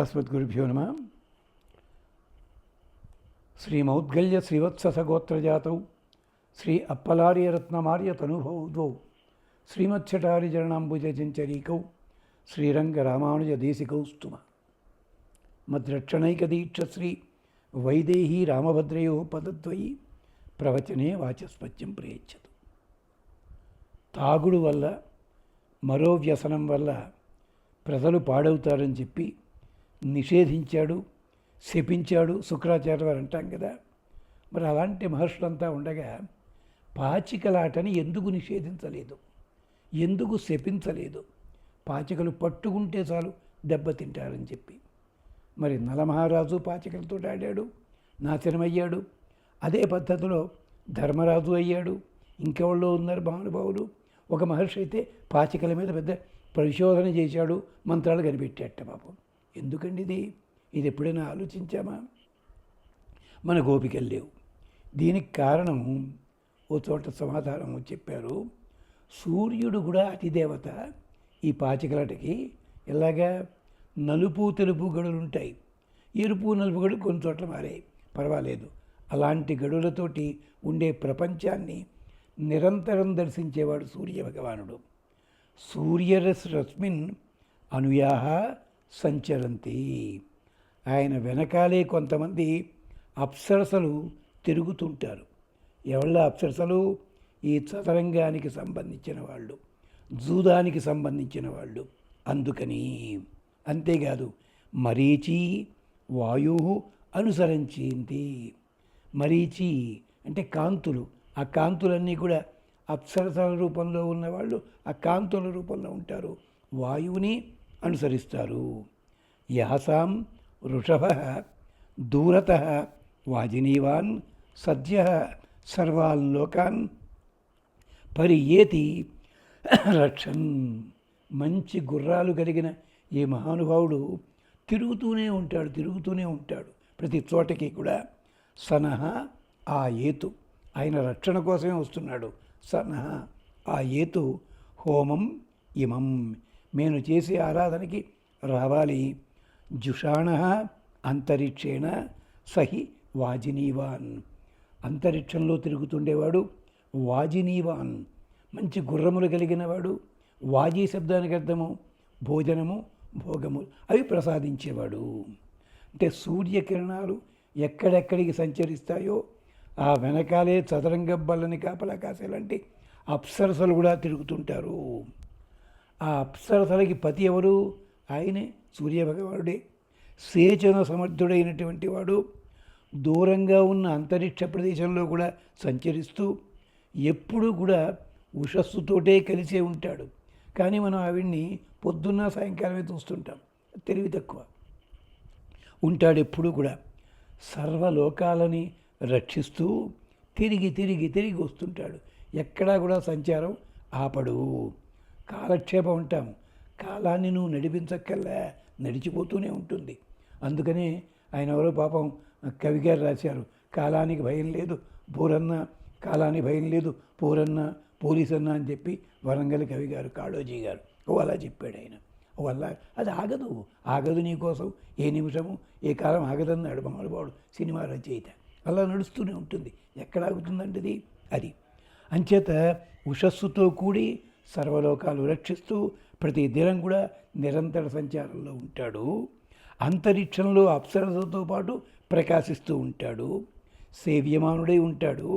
अस्मद्गुरुभ्यो नमः। श्रीमौद्गल्य श्रीवत्ससगोत्रजातौ श्री अप्पलार्यरत्नमार्यतनुभौ द्वौ श्रीमच्छटारिचरणाम्बुजचञ्चरीकौ श्रीरङ्गरामानुजदेशिकौ स्तुम मद्रक्षणैकदीक्षश्री वैदेही रामभद्रयोः पदद्वयी ప్రవచనే వాచస్పత్యం ప్రయచ్చదు. తాగుడు వల్ల మరో వ్యసనం వల్ల ప్రజలు పాడవుతారని చెప్పి నిషేధించాడు, శపించాడు శుక్రాచార్య వారు అంటాం కదా. మరి అలాంటి మహర్షులంతా ఉండగా పాచికలాటని ఎందుకు నిషేధించలేదు, ఎందుకు శపించలేదు? పాచికలు పట్టుకుంటే చాలు దెబ్బతింటారని చెప్పి. మరి నలమహారాజు పాచికలతో ఆడాడు, నాశనమయ్యాడు. అదే పద్ధతిలో ధర్మరాజు అయ్యాడు. ఇంకెవళ్ళు ఉన్నారు మహానుభావులు. ఒక మహర్షి అయితే పాచికల మీద పెద్ద పరిశోధన చేశాడు, మంత్రాలు కనిపెట్టాట పాపం. ఎందుకండి ఇది ఎప్పుడైనా ఆలోచించామా? మన గోపికలు లేవు. దీనికి కారణం ఓ చోట సమాధానం చెప్పారు. సూర్యుడు కూడా అతిదేవత. ఈ పాచికలటకి ఇలాగా నలుపు తెలుపు గడులు ఉంటాయి, ఎరుపు నలుపు గడులు కొన్ని చోట్ల మారాయి, పర్వాలేదు. అలాంటి గడులతోటి ఉండే ప్రపంచాన్ని నిరంతరం దర్శించేవాడు సూర్య భగవానుడు. సూర్యరశ్మిన్ అనుయాహ సంచరంతి. ఆయన వెనకాలే కొంతమంది అప్సరసలు తిరుగుతుంటారు. ఎవళ్ళ అప్సరసలు? ఈ చదరంగానికి సంబంధించిన వాళ్ళు, జూదానికి సంబంధించిన వాళ్ళు. అందుకని అంతేకాదు, మరీచి వాయు అనుసరించింది. మరీచి అంటే కాంతులు. ఆ కాంతులన్నీ కూడా అప్సరసల రూపంలో ఉన్నవాళ్ళు ఆ కాంతుల రూపంలో ఉంటారు, వాయువుని అనుసరిస్తారు. యాసాం వృషభ దూరత వాజినీవాన్ సద్య సర్వాన్ లోకాన్ పరియేతి రక్షన్. మంచి గుర్రాలు కలిగిన ఈ మహానుభావుడు తిరుగుతూనే ఉంటాడు ప్రతి చోటకి కూడా. సనహ ఆ ఏతు, ఆయన రక్షణ కోసమే వస్తున్నాడు. సనహ ఆ ఏతు హోమం ఇమం, నేను చేసే ఆరాధనకి రావాలి. జుషాణ అంతరిక్షేణ సహి వాజినీవాన్. అంతరిక్షంలో తిరుగుతుండేవాడు వాజినీవాన్, మంచి గుర్రములు కలిగినవాడు. వాజీ శబ్దానికి అర్థము భోజనము, భోగము, అవి ప్రసాదించేవాడు. అంటే సూర్యకిరణాలు ఎక్కడెక్కడికి సంచరిస్తాయో ఆ వెనకాలే చదరంగ బల్లని కాపలా కాసేలాంటి అప్సరసలు కూడా తిరుగుతుంటారు. ఆ అప్సరసలకి పతి ఎవరు? ఆయనే సూర్యభగవానుడే. సేచన సమర్థుడైనటువంటి వాడు. దూరంగా ఉన్న అంతరిక్ష ప్రదేశంలో కూడా సంచరిస్తూ ఎప్పుడూ కూడా ఉషస్సుతోటే కలిసే ఉంటాడు. కానీ మనం ఆవిడ్ని పొద్దున్న సాయంకాలమే చూస్తుంటాం. తెలివి తక్కువ ఉంటాడు ఎప్పుడూ కూడా. సర్వలోకాలని రక్షిస్తూ తిరిగి వస్తుంటాడు. ఎక్కడా కూడా సంచారం ఆపడు. కాలక్షేపం ఉంటాము, కాలాన్ని నువ్వు నడిపించక్కల్లా, నడిచిపోతూనే ఉంటుంది. అందుకనే ఆయన ఎవరో పాపం కవిగారు రాశారు, కాలానికి భయం లేదు పోరన్న, కాలానికి భయం లేదు పోరన్న పోలీసన్న అని చెప్పి వరంగల్ కవిగారు కాళోజీ గారు అలా చెప్పాడు ఆయన. వల్ల అది ఆగదు నీకోసం ఏ నిమిషము ఏ కాలం ఆగదన్నాడు మహానుభావుడు సినిమా రచయిత. అలా నడుస్తూనే ఉంటుంది. ఎక్కడ ఆగుతుందంటది అది. అంచేత ఉషస్సుతో కూడి సర్వలోకాలు రక్షిస్తూ ప్రతి దినం కూడా నిరంతర సంచారంలో ఉంటాడు. అంతరిక్షంలో అప్సరసతో పాటు ప్రకాశిస్తూ ఉంటాడు. సేవ్యమానుడై ఉంటాడు.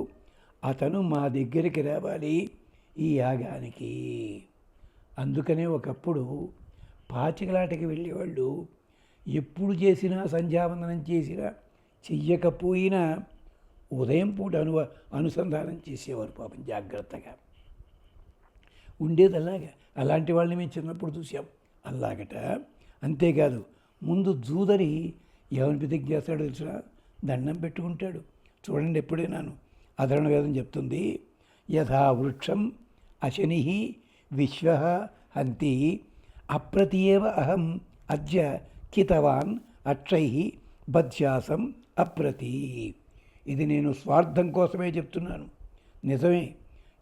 అతను మా దగ్గరికి రావాలి ఈ యాగానికి. అందుకనే ఒకప్పుడు పాచికలాటకి వెళ్ళేవాళ్ళు ఎప్పుడు చేసినా, సంధ్యావందనం చేసినా చెయ్యకపోయినా ఉదయం పూట అనుసంధానం చేసేవారు పాపం జాగ్రత్తగా ఉండేది. అలాంటి వాళ్ళని మేము చిన్నప్పుడు చూసాం అలాగట. అంతేకాదు, ముందు జూదరి ఏమని ప్రతిజ్ఞ చేస్తాడో తెలిసిన, దండం పెట్టుకుంటాడు. చూడండి, ఎప్పుడైనాను అధర్ణ వేదం చెప్తుంది, యథా వృక్షం అశని విశ్వ హంతి అప్రతియేవ అహం అద్య కితవాన్ అక్షై బధ్యాసం అప్రతి. ఇది నేను స్వార్థం కోసమే చెప్తున్నాను, నిజమే.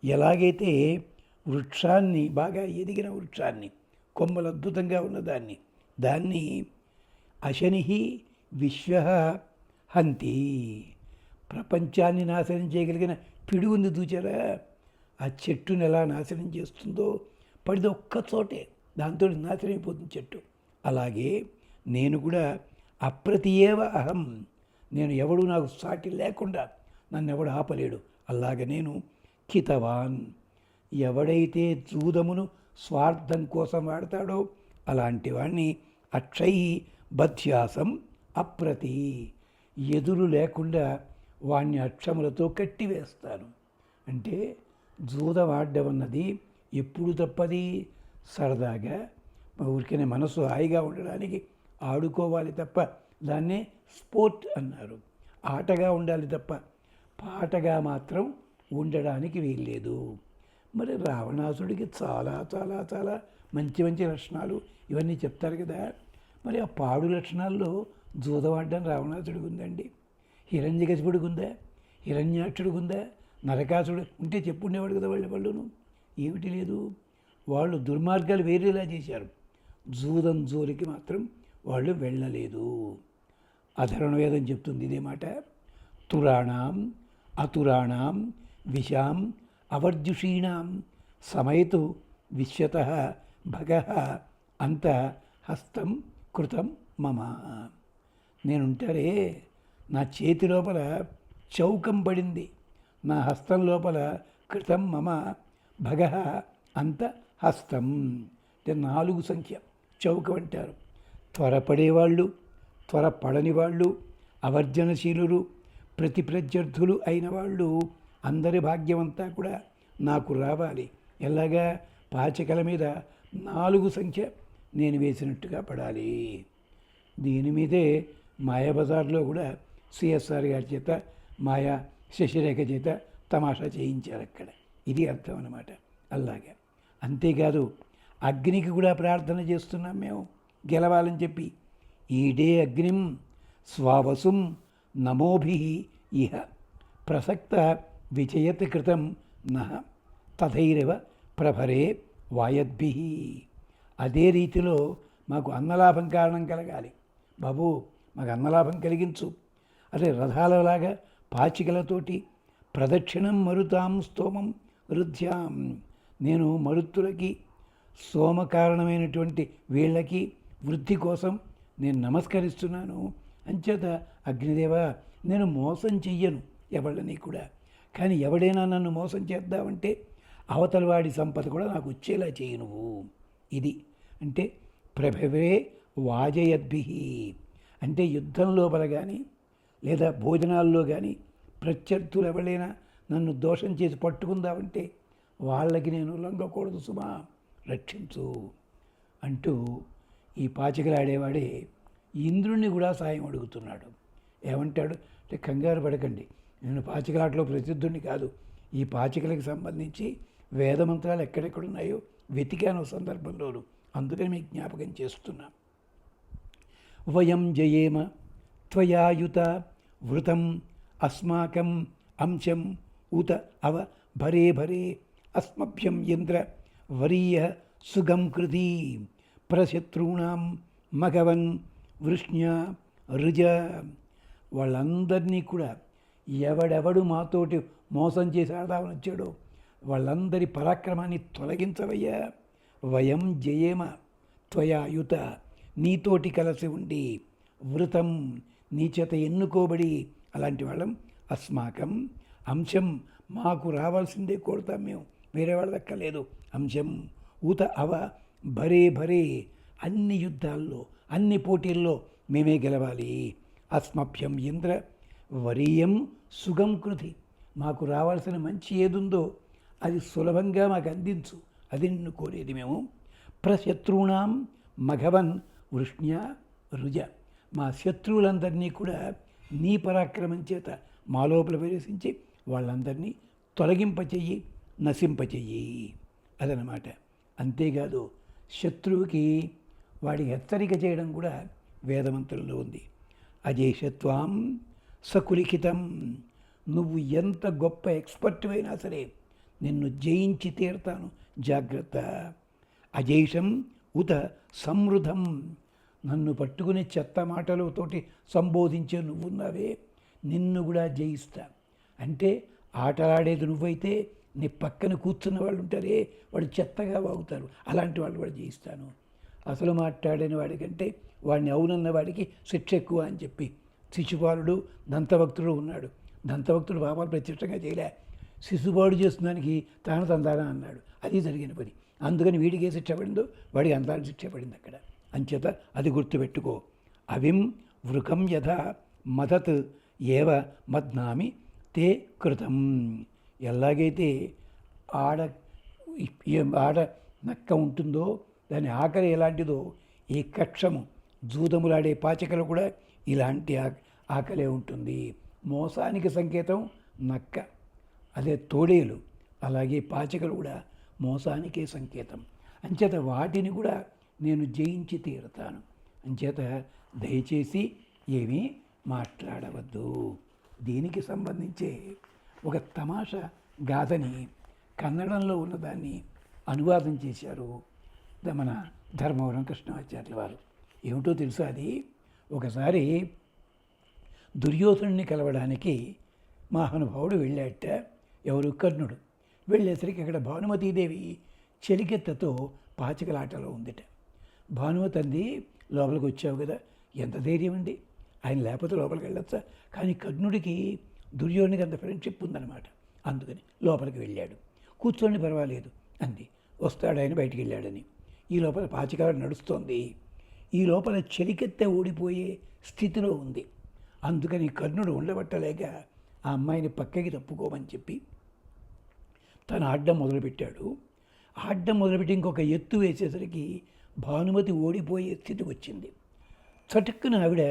ఎలాగైతే వృక్షాన్ని, బాగా ఎదిగిన వృక్షాన్ని, కొమ్మలు అద్భుతంగా ఉన్నదాన్ని, దాన్ని అశని విశ్వ హంతి. ప్రపంచాన్ని నాశనం చేయగలిగిన పిడుగుంది చూచారా, ఆ చెట్టుని ఎలా నాశనం చేస్తుందో, పడితే ఒక్కచోటే దాంతో నాశనం అయిపోతుంది చెట్టు. అలాగే నేను కూడా అప్రతియేవ అహం, నేను ఎవడు నాకు సాటి లేకుండా నన్ను ఎవడు ఆపలేడు. అలాగే నేను కితవాన్, ఎవడైతే జూదమును స్వార్థం కోసం వాడతాడో అలాంటి వాడిని అక్షై బధ్యాసం అప్రతి, ఎదురు లేకుండా వాణ్ణి అక్షములతో కట్టివేస్తాను. అంటే జూదం ఆడడం అన్నది ఎప్పుడు తప్పది, సరదాగా ఊరికనే మనసు హాయిగా ఉండడానికి ఆడుకోవాలి తప్ప దాన్నే స్పోర్ట్ అన్నారు. ఆటగా ఉండాలి తప్ప పాటగా మాత్రం ఉండడానికి వీల్లేదు. మరి రావణాసుడికి చాలా చాలా చాలా మంచి మంచి లక్షణాలు ఇవన్నీ చెప్తారు కదా. మరి ఆ పాడు లక్షణాల్లో జూదవాడడం రావణాసుడికి ఉందండి, హిరణ్యకశిపుడికి ఉందా, హిరణ్యాక్షుడికి ఉందా, నరకాసుడు ఉంటే చెప్పుండేవాడు కదా వాళ్ళను. ఏమిటి లేదు, వాళ్ళు దుర్మార్గాలు వేరేలా చేశారు, జూదం జోలికి మాత్రం వాళ్ళు వెళ్ళలేదు. అధర్వణ వేదం చెప్తుంది ఇదే మాట. తురాణం అతురాణం విషాం అవర్జుషీణాం సమయతు విశ్వత భగ అంత హస్తం కృతం మమ. నేనుంటారే, నా చేతి లోపల చౌకం పడింది, నా హస్తం లోపల కృతం మమ భగ అంత హస్తం. అంటే 4 సంఖ్య చౌకం అంటారు. త్వరపడేవాళ్ళు, త్వరపడని వాళ్ళు, అవర్జనశీలురు, ప్రత్యర్థులు అయిన వాళ్ళు అందరి భాగ్యమంతా కూడా నాకు రావాలి. ఎలాగా, పాచికల మీద 4 సంఖ్య నేను వేసినట్టుగా పడాలి. దీని మీదే మాయాబజార్లో కూడా సిఎస్ఆర్ గారి చేత, మాయా శశిరేఖ చేత తమాషా చేయించారు అక్కడ. ఇది అర్థం అన్నమాట. అలాగే అంతేకాదు, అగ్నికి కూడా ప్రార్థన చేస్తున్నాం మేము గెలవాలని చెప్పి. ఈడే అగ్నిం స్వావసుం నమోభి ఇహ ప్రసక్త విజయత్ కృతం నః తథైరవ ప్రభరే వాయద్భి. అదే రీతిలో మాకు అన్నలాభం కారణం కలగాలి బాబు, మాకు అన్నలాభం కలిగించు. అదే రథాలలాగా పాచికలతోటి ప్రదక్షిణం మరుతాం స్తోమం రుధ్యాం. నేను మరుత్తులకి, సోమ కారణమైనటువంటి వీళ్ళకి వృద్ధి కోసం నేను నమస్కరిస్తున్నాను. అంచేత అగ్నిదేవ, నేను మోసం చెయ్యను ఎవళ్ళని కూడా, కానీ ఎవడైనా నన్ను మోసం చేద్దామంటే అవతల వాడి సంపద కూడా నాకు వచ్చేలా చేయి నువ్వు. ఇది అంటే ప్రభవే వాజయద్భి. అంటే యుద్ధం లోపల కానీ లేదా భోజనాల్లో కానీ ప్రత్యర్థులు ఎవరైనా నన్ను దోషం చేసి పట్టుకుందామంటే వాళ్ళకి నేను లొంగకూడదు సుమా, రక్షించు అంటూ ఈ పాచికలాడేవాడే ఇంద్రుణ్ణి కూడా సాయం అడుగుతున్నాడు. ఏమంటాడు అంటే, కంగారు పడకండి, నేను పాచికలాటలో ప్రసిద్ధుడిని కాదు. ఈ పాచికలకు సంబంధించి వేదమంత్రాలు ఎక్కడెక్కడున్నాయో వెతికాను సందర్భంలోను, అందుకని మీకు జ్ఞాపకం చేస్తున్నా. వయం జయేమ త్వయాయుత వృతం అస్మాకం అంశం ఉత అవ భరే భరే అస్మభ్యం ఇంద్ర వరీయ సుగం కృతి ప్రశత్రూణాం మఘవన్ వృష్ణ్య రుజ. వాళ్ళందరినీ కూడా ఎవడెవడు మాతోటి మోసం చేసి ఆడదామని వచ్చాడో వాళ్ళందరి పరాక్రమాన్ని తొలగించవయ్యా. వయం జయేమ త్వయాయుత, నీతోటి కలిసి ఉండి, వృతం నీ చేత ఎన్నుకోబడి అలాంటి వాళ్ళం, అస్మాకం అంశం మాకు రావాల్సిందే కోరుతాం మేము, వేరే వాళ్ళ దక్కలేదు. అంశం ఊత అవ భరే భరే, అన్ని యుద్ధాల్లో అన్ని పోటీల్లో మేమే గెలవాలి. అస్మభ్యం ఇంద్ర వరీయం సుగం కృతి, మాకు రావాల్సిన మంచి ఏదుందో అది సులభంగా మాకు అందించు, అది నిన్ను కోరేది మేము. ప్రశత్రువునాం మఘవన్ వృష్ణ్య రుజ, మా శత్రువులందరినీ కూడా నీ పరాక్రమం చేత మా లోపల ప్రవేశించి వాళ్ళందరినీ తొలగింపచెయ్యి, నశింపచెయ్యి. అదనమాట. అంతేకాదు, శత్రువుకి వాడికి హెచ్చరిక చేయడం కూడా వేదమంత్రంలో ఉంది. అజేషత్వాం సకులిఖితం, నువ్వు ఎంత గొప్ప ఎక్స్పర్ట్ అయినా సరే నిన్ను జయించి తీరుతాను, జాగ్రత్త. అజేషం ఉత సమృద్ధం, నన్ను పట్టుకుని చెత్త మాటలతోటి సంబోధించే నువ్వున్నావే, నిన్ను కూడా జయిస్తా. అంటే ఆటలాడేది నువ్వైతే నీ పక్కన కూర్చున్న వాళ్ళు ఉంటారే, వాడు చెత్తగా వాగుతారు, అలాంటి వాళ్ళు కూడా జయిస్తాను. అసలు మాట్లాడిన వాడికంటే వాడిని అవునన్న వాడికి శిక్ష ఎక్కువ అని చెప్పి శిశుపాలుడు దంతభక్తుడు ఉన్నాడు. దంతభక్తుడు పాపాలు ప్రత్యక్షంగా చేయలే, శిశుపాలుడు చేస్తున్నానికి తాను తందానా అన్నాడు. అది జరిగిన పని. అందుకని వీడికి ఏ శిక్ష పడిందో వాడికి అంతానికి శిక్ష పడింది అక్కడ. అంచేత అది గుర్తుపెట్టుకో. అవిం వృకం యథా మదత్ ఏవ మద్నామి తే కృతం. ఎలాగైతే ఆడ ఆడ నక్క ఉంటుందో దాని ఆకలి ఎలాంటిదో, ఈ కక్షము జూదములాడే పాచికలు కూడా ఇలాంటి ఆకలే ఉంటుంది. మోసానికి సంకేతం నక్క, అదే తోడేలు, అలాగే పాచికలు కూడా మోసానికే సంకేతం. అంచేత వాటిని కూడా నేను జయించి తీరుతాను. అంచేత దయచేసి ఏమీ మాట్లాడవద్దు. దీనికి సంబంధించే ఒక తమాషా గాథని కన్నడంలో ఉన్నదాన్ని అనువాదం చేశారు మన ధర్మవరం కృష్ణమాచార్యుల వారు. ఏమిటో తెలుసా అది? ఒకసారి దుర్యోధనుడిని కలవడానికి మహానుభావుడు వెళ్ళాట. ఎవరు? కర్ణుడు. వెళ్ళేసరికి అక్కడ భానుమతీదేవి చెలికెత్తతో పాచికలాటలో ఉందిట. భానుమతి అంది, లోపలికి వచ్చావు కదా, ఎంత ధైర్యం అండి, ఆయన లేకపోతే లోపలికి వెళ్ళొచ్చా? కానీ కర్ణుడికి దుర్యోధనుడికి అంత ఫ్రెండ్షిప్ ఉందన్నమాట. అందుకని లోపలికి వెళ్ళాడు. కూర్చోండి పర్వాలేదు అంది. వస్తాడు ఆయన, బయటికి వెళ్ళాడని. ఈ లోపల పాచికలాట నడుస్తోంది. ఈ లోపల చెలికెత్తే ఓడిపోయే స్థితిలో ఉంది. అందుకని కర్ణుడు ఉండబట్టలేక ఆ అమ్మాయిని పక్కకి తప్పుకోమని చెప్పి తను ఆడడం మొదలుపెట్టాడు. ఆడడం మొదలుపెట్టి ఇంకొక ఎత్తు వేసేసరికి భానుమతి ఓడిపోయే స్థితికి వచ్చింది. చటుక్కున ఆవిడ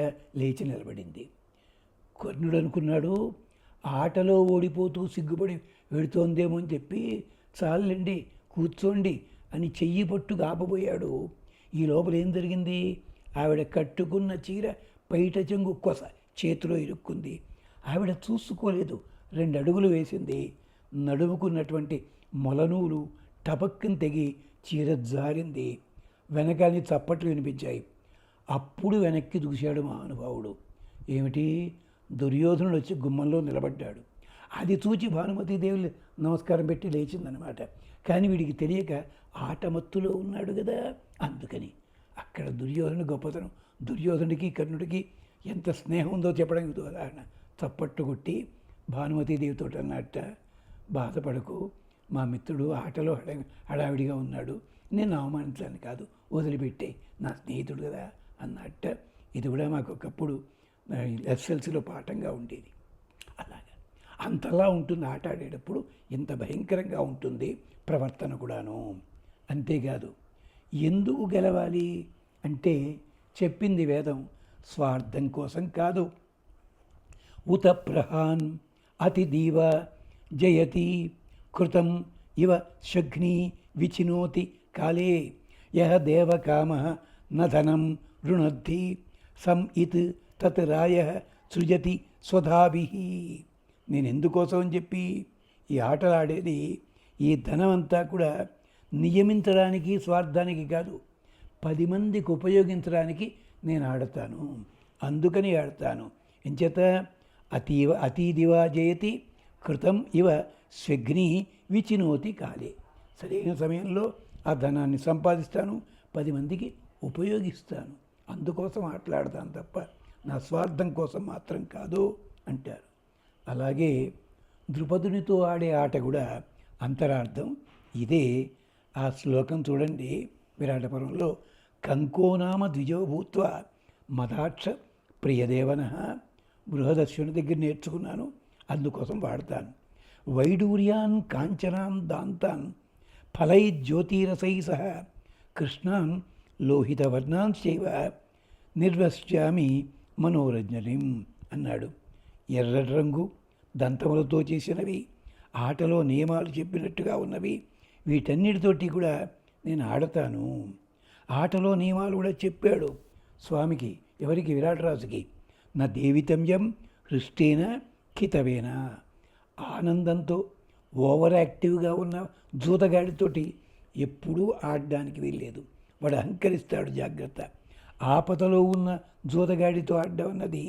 లేచి నిలబడింది. కర్ణుడు అనుకున్నాడు ఆటలో ఓడిపోతూ సిగ్గుపడి వెడుతోందేమో అని చెప్పి చాలండి కూర్చోండి అని చెయ్యి పట్టుకు ఆపబోయాడు. ఈ లోపల ఏం జరిగింది? ఆవిడ కట్టుకున్న చీర పైట చెంగు కొస చేతిలో ఇరుక్కుంది. ఆవిడ చూసుకోలేదు, 2 అడుగులు వేసింది. నడుముకున్నటువంటి మొలనూలు టపక్కని తెగి చీర జారింది. వెనకాలని చప్పట్లు వినిపించాయి. అప్పుడు వెనక్కి చూశాడు మహానుభావుడు. ఏమిటి? దుర్యోధనుడు వచ్చి గుమ్మంలో నిలబడ్డాడు. అది చూచి భానుమతీదేవి నమస్కారం పెట్టి లేచిందనమాట. కానీ వీడికి తెలియక ఆటమత్తులో ఉన్నాడు కదా, అందుకని. అక్కడ దుర్యోధనుడి గొప్పతనం, దుర్యోధనుడికి కర్ణుడికి ఎంత స్నేహం ఉందో చెప్పడానికి ఉదాహరణ. చప్పట్టు కొట్టి భానుమతీదేవితో అన్నట్ట, బాధపడకు, మా మిత్రుడు ఆటలో హడావిడిగా ఉన్నాడు, నేను అవమానించడానికి కాదు, వదిలిపెట్టే, నా స్నేహితుడు కదా అన్నట్ట. ఇది కూడా మాకు ఒకప్పుడు ఎస్ఎల్సీలో పాఠంగా ఉండేది. అలాగా అంతలా ఉంటుంది ఆట ఆడేటప్పుడు, ఇంత భయంకరంగా ఉంటుంది ప్రవర్తన కూడాను. అంతేకాదు, ఎందుకు గెలవాలి అంటే చెప్పింది వేదం, స్వార్థం కోసం కాదు. ఉత ప్రహాన్ అతిదీవ జయతి కృతం ఇవ శగ్ని విచినోతి కాలే యహ దేవకామ నధనం రుణద్ధి సం ఇత్ తత్ రాయ సృజతి స్వధాభి. నేను ఎందుకోసం అని చెప్పి ఈ ఆటలాడేది, ఈ ధనం అంతా కూడా నియమించడానికి, స్వార్థానికి కాదు, 10 మందికి ఉపయోగించడానికి నేను ఆడతాను. అందుకని ఆడతాను. ఎంచేత అతీదివా జయతి కృతం ఇవ స్వగ్ని విచినోతి కాలే. సరైన సమయంలో ఆ ధనాన్ని సంపాదిస్తాను, 10 మందికి ఉపయోగిస్తాను. అందుకోసం ఆటలాడతాను తప్ప నా స్వార్థం కోసం మాత్రం కాదు అంటారు. అలాగే ద్రుపదునితో ఆడే ఆట కూడా అంతరార్థం ఇదే. ఆ శ్లోకం చూడండి, విరాటపురంలో కంకోనామ ద్విజో భూత్వ మదాక్ష ప్రియదేవన. బృహదర్శుని దగ్గర నేర్చుకున్నాను, అందుకోసం వాడతాను. వైడూర్యాన్ కాంచనాన్ దాంతాన్ ఫలై జ్యోతిరసై సహ కృష్ణాన్ లోహితవర్ణాన్ శైవ నిర్వశ్యామి మనోరంజనిం అన్నాడు. ఎర్రటి రంగు దంతములతో చేసినవి, ఆటలో నియమాలు చెప్పినట్టుగా ఉన్నవి, వీటన్నిటితోటి కూడా నేను ఆడతాను. ఆటలో నియమాలు కూడా చెప్పాడు స్వామికి. ఎవరికి? విరాటరాజుకి. నా దేవితమ్యం హృష్టేన కితవేన. ఆనందంతో ఓవర్ యాక్టివ్గా ఉన్న జూతగాడితోటి ఎప్పుడూ ఆడడానికి వీల్లేదు, వాడు అహంకరిస్తాడు, జాగ్రత్త. ఆపదలో ఉన్న జూదగాడితో ఆడడం అన్నది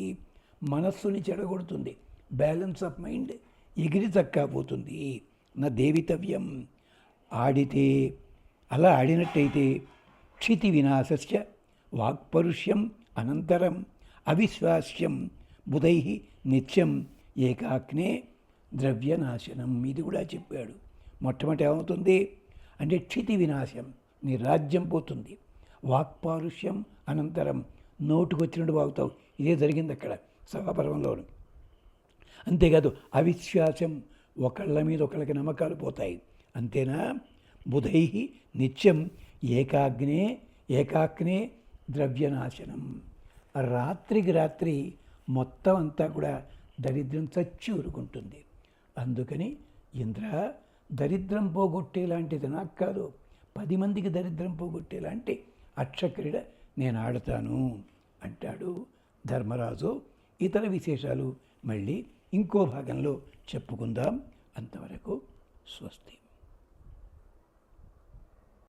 మనస్సుని చెడగొడుతుంది. బ్యాలెన్స్ ఆఫ్ మైండ్ ఎగిరి చక్కపోతుంది. నా దేవితవ్యం. ఆడితే అలా ఆడినట్టయితే క్షితి వినాశస్య వాక్పరుష్యం అనంతరం అవిశ్వాస్యం బుధై నిత్యం ఏకాగ్నే ద్రవ్యనాశనం. ఇది కూడా చెప్పాడు. మొట్టమొదటి ఏమవుతుంది అంటే క్షితి వినాశం, నీ రాజ్యం పోతుంది. వాక్పారుష్యం అనంతరం, నోటుకొచ్చినట్టు వాగుతావు. ఇదే జరిగింది అక్కడ సభాపర్వంలోను. అంతేకాదు అవిశ్వాసం, ఒకళ్ళ మీద ఒకళ్ళకి నమ్మకాలు పోతాయి. అంతేనా? బుధై నిత్యం ఏకాగ్నే ద్రవ్యనాశనం. రాత్రికి రాత్రి మొత్తం అంతా కూడా దరిద్రం చచ్చి ఊరుకుంటుంది. అందుకని ఇంద్ర, దరిద్రం పోగొట్టేలాంటిది నాకు కాదు, 10 మందికి దరిద్రం పోగొట్టేలాంటి అక్షక్రీడ నేను ఆడతాను అంటాడు ధర్మరాజు. ఇతర విశేషాలు మళ్ళీ ఇంకో భాగంలో చెప్పుకుందాం. అంతవరకు స్వస్తి.